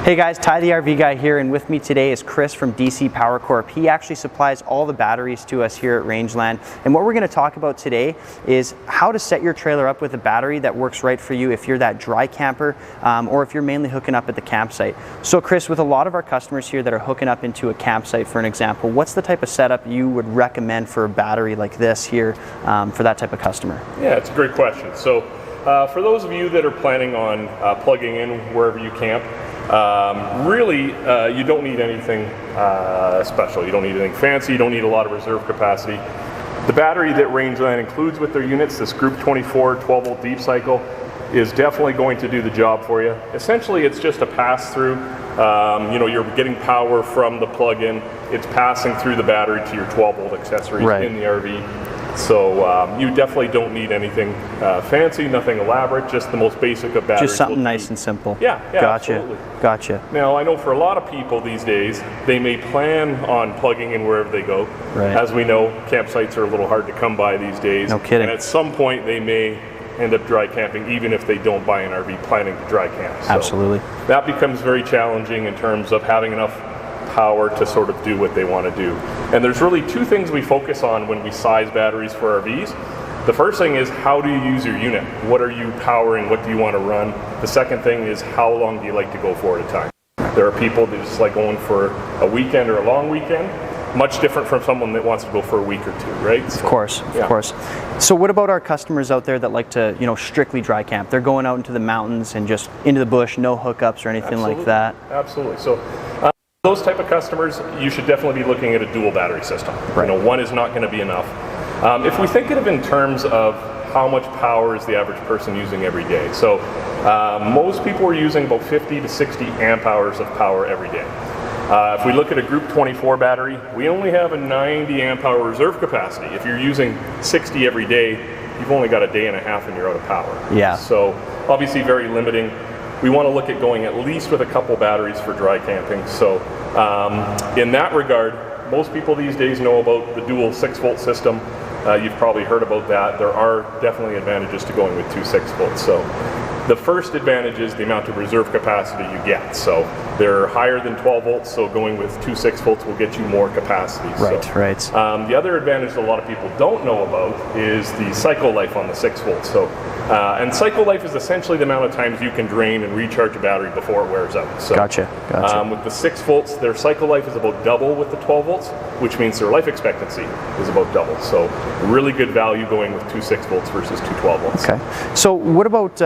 Hey guys, Ty the RV guy here, and with me today is Chris from DC Power Corp. He actually supplies all the batteries to us here at Rangeland, and what we're going to talk about today is how to set your trailer up with a battery that works right for you if you're that dry camper or if you're mainly hooking up at the campsite. So Chris, with a lot of our customers here that are hooking up into a campsite, for an example, what's the type of setup you would recommend for a battery like this here for that type of customer? Yeah, it's a great question. So for those of you that are planning on plugging in wherever you camp, really, you don't need anything special. You don't need anything fancy. You don't need a lot of reserve capacity. The battery that Rangeland includes with their units, this Group 24 12-volt deep cycle, is definitely going to do the job for you. Essentially, it's just a pass-through. You're getting power from the plug-in. It's passing through the battery to your 12-volt accessories in the RV. So you definitely don't need anything fancy, nothing elaborate, just the most basic of batteries. Just something nice and simple. Yeah, gotcha. Absolutely. Gotcha. Now, I know for a lot of people these days, they may plan on plugging in wherever they go. Right. As we know, campsites are a little hard to come by these days. No kidding. And at some point, they may end up dry camping, even if they don't buy an RV planning to dry camp. So absolutely. That becomes very challenging in terms of having enough power to sort of do what they want to do. And there's really two things we focus on when we size batteries for RVs. The first thing is, how do you use your unit? What are you powering? What do you want to run? The second thing is, how long do you like to go for at a time? There are people that just like going for a weekend or a long weekend. Much different from someone that wants to go for a week or two, right? So, of course. So what about our customers out there that like to, strictly dry camp? They're going out into the mountains and just into the bush, no hookups or anything like that. Absolutely. So those type of customers, you should definitely be looking at a dual battery system. Right. One is not going to be enough. If we think of it in terms of how much power is the average person using every day. So most people are using about 50 to 60 amp hours of power every day. If we look at a Group 24 battery, we only have a 90 amp hour reserve capacity. If you're using 60 every day, you've only got a day and a half and you're out of power. Yeah. So obviously very limiting. We want to look at going at least with a couple batteries for dry camping. So in that regard, most people these days know about the dual 6-volt system. You've probably heard about that. There are definitely advantages to going with two 6-volts. So the first advantage is the amount of reserve capacity you get. So they're higher than 12 volts, so going with two 6-volts will get you more capacity. Right. The other advantage that a lot of people don't know about is the cycle life on the 6-volts. So, and cycle life is essentially the amount of times you can drain and recharge a battery before it wears out. So, Gotcha. With the 6-volts, their cycle life is about double with the 12 volts, which means their life expectancy is about double. So really good value going with two 6-volts versus two 12 volts. Okay. So what about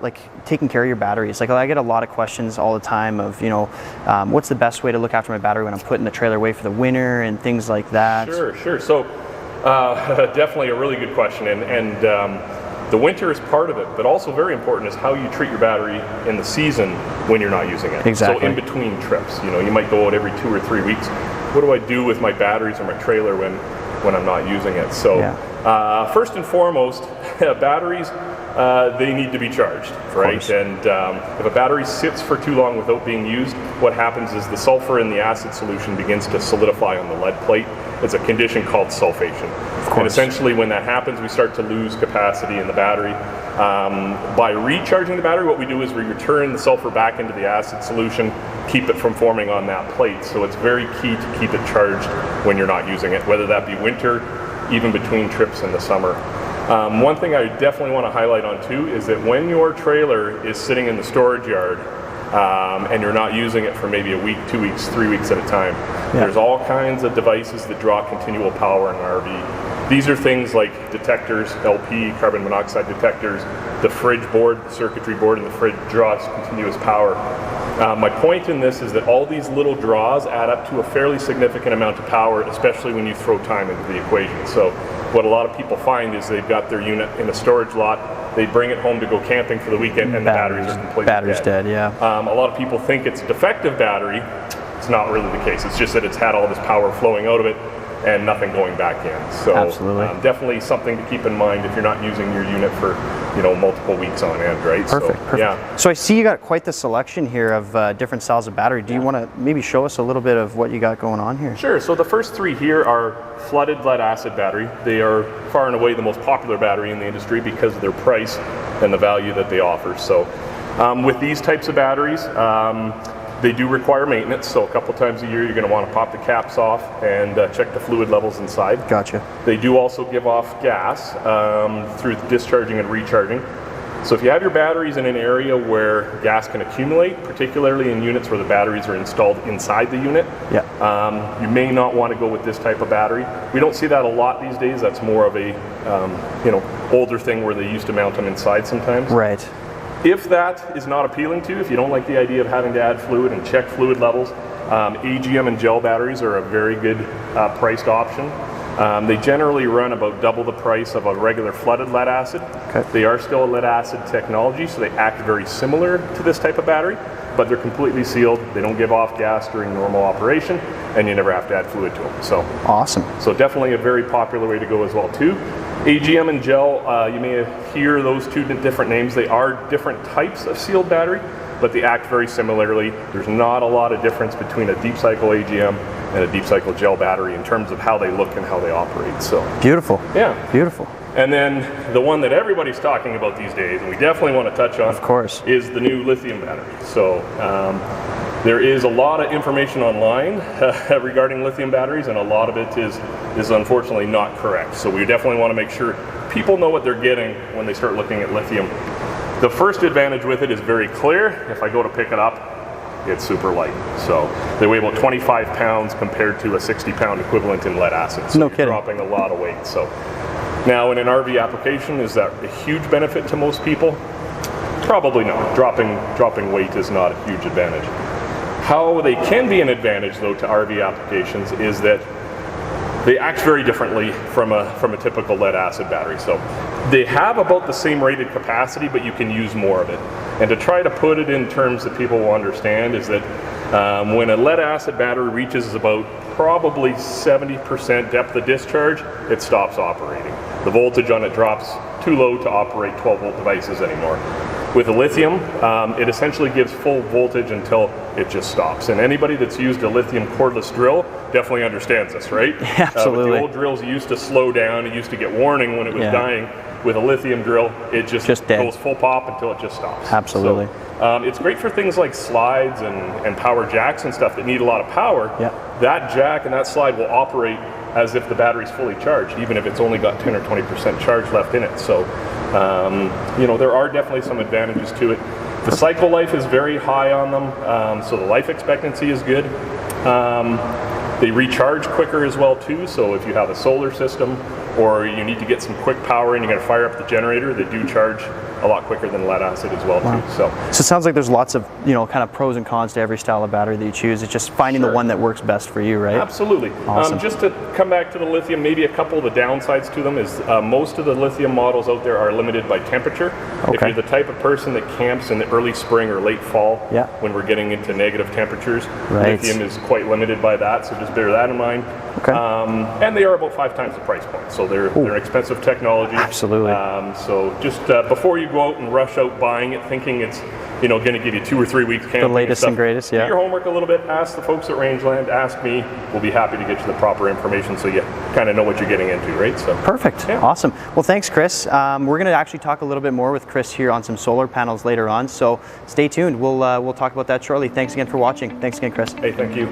like taking care of your batteries? Like, I get a lot of questions all the time of, what's the best way to look after my battery when I'm putting the trailer away for the winter and things like that? Sure. So definitely a really good question. And the winter is part of it, but also very important is how you treat your battery in the season when you're not using it. Exactly. So in between trips, you might go out every 2 or 3 weeks. What do I do with my batteries or my trailer when I'm not using it? So first and foremost, batteries, they need to be charged, right? And if a battery sits for too long without being used, what happens is the sulfur in the acid solution begins to solidify on the lead plate. It's a condition called sulfation. And essentially when that happens, we start to lose capacity in the battery. By recharging the battery, what we do is we return the sulfur back into the acid solution, keep it from forming on that plate. So it's very key to keep it charged when you're not using it, whether that be winter, even between trips in the summer. One thing I definitely want to highlight on too is that when your trailer is sitting in the storage yard and you're not using it for maybe a week, 2 weeks, 3 weeks at a time, there's all kinds of devices that draw continual power in an RV. These are things like detectors, LP, carbon monoxide detectors, the fridge board, the circuitry board in the fridge draws continuous power. My point in this is that all these little draws add up to a fairly significant amount of power, especially when you throw time into the equation. So what a lot of people find is they've got their unit in a storage lot, they bring it home to go camping for the weekend, and the batteries are completely dead. A lot of people think it's a defective battery. It's not really the case. It's just that it's had all this power flowing out of it and nothing going back in. So definitely something to keep in mind if you're not using your unit for multiple weeks on end, right? Perfect. Yeah. So I see you got quite the selection here of different styles of battery. Do you want to maybe show us a little bit of what you got going on here? Sure. So the first three here are flooded lead acid battery. They are far and away the most popular battery in the industry because of their price and the value that they offer. So with these types of batteries, They do require maintenance, so a couple times a year you're going to want to pop the caps off and check the fluid levels inside. Gotcha. They do also give off gas through discharging and recharging. So if you have your batteries in an area where gas can accumulate, particularly in units where the batteries are installed inside the unit, you may not want to go with this type of battery. We don't see that a lot these days. That's more of a older thing where they used to mount them inside sometimes. Right. If that is not appealing to you, if you don't like the idea of having to add fluid and check fluid levels, AGM and gel batteries are a very good priced option. They generally run about double the price of a regular flooded lead acid. Okay. They are still a lead acid technology, so they act very similar to this type of battery, but they're completely sealed. They don't give off gas during normal operation, and you never have to add fluid to them. So awesome. So definitely a very popular way to go as well too. AGM and gel, you may hear those two different names. They are different types of sealed battery, but they act very similarly. There's not a lot of difference between a deep cycle AGM and a deep cycle gel battery in terms of how they look and how they operate. So beautiful. Yeah. Beautiful. And then the one that everybody's talking about these days, and we definitely want to touch on, of course, is the new lithium battery. So there is a lot of information online regarding lithium batteries, and a lot of it is unfortunately not correct. So we definitely want to make sure people know what they're getting when they start looking at lithium. The first advantage with it is very clear. If I go to pick it up, it's super light. So they weigh about 25 pounds compared to a 60-pound equivalent in lead acid. So no you're kidding. Dropping a lot of weight. So now in an RV application, is that a huge benefit to most people? Probably not. Dropping weight is not a huge advantage. How they can be an advantage though to RV applications is that they act very differently from a typical lead acid battery. So they have about the same rated capacity, but you can use more of it. And to try to put it in terms that people will understand is that when a lead acid battery reaches about probably 70% depth of discharge, it stops operating. The voltage on it drops too low to operate 12-volt devices anymore. With a lithium, it essentially gives full voltage until it just stops. And anybody that's used a lithium cordless drill definitely understands this, right? Absolutely. With the old drills, you used to slow down. It used to get warning when it was dying. With a lithium drill, it just goes full pop until it just stops. Absolutely. So, it's great for things like slides and power jacks and stuff that need a lot of power. That jack and that slide will operate as if the battery's fully charged, even if it's only got 10 or 20% charge left in it. So, there are definitely some advantages to it. The cycle life is very high on them, so the life expectancy is good. They recharge quicker as well too, so if you have a solar system or you need to get some quick power and you're going to fire up the generator, they do charge a lot quicker than lead acid as well too. So it sounds like there's lots of kind of pros and cons to every style of battery that you choose. It's just finding the one that works best for you, right? Absolutely. Awesome. Just to come back to the lithium, maybe a couple of the downsides to them is most of the lithium models out there are limited by temperature. If you're the type of person that camps in the early spring or late fall, when we're getting into negative temperatures, lithium is quite limited by that, so just bear that in mind. And they are about 5 times the price point, so they're expensive technology. Absolutely. So just before you go out and rush out buying it thinking it's going to give you 2 or 3 weeks camping, the latest and greatest, do your homework a little bit, ask the folks at Rangeland, ask me, we'll be happy to get you the proper information so you kind of know what you're getting into, right? So perfect. Awesome. Well, thanks, Chris. We're going to actually talk a little bit more with Chris here on some solar panels later on, so stay tuned. We'll talk about that shortly. Thanks again for watching. Thanks again, Chris. Hey, thank you.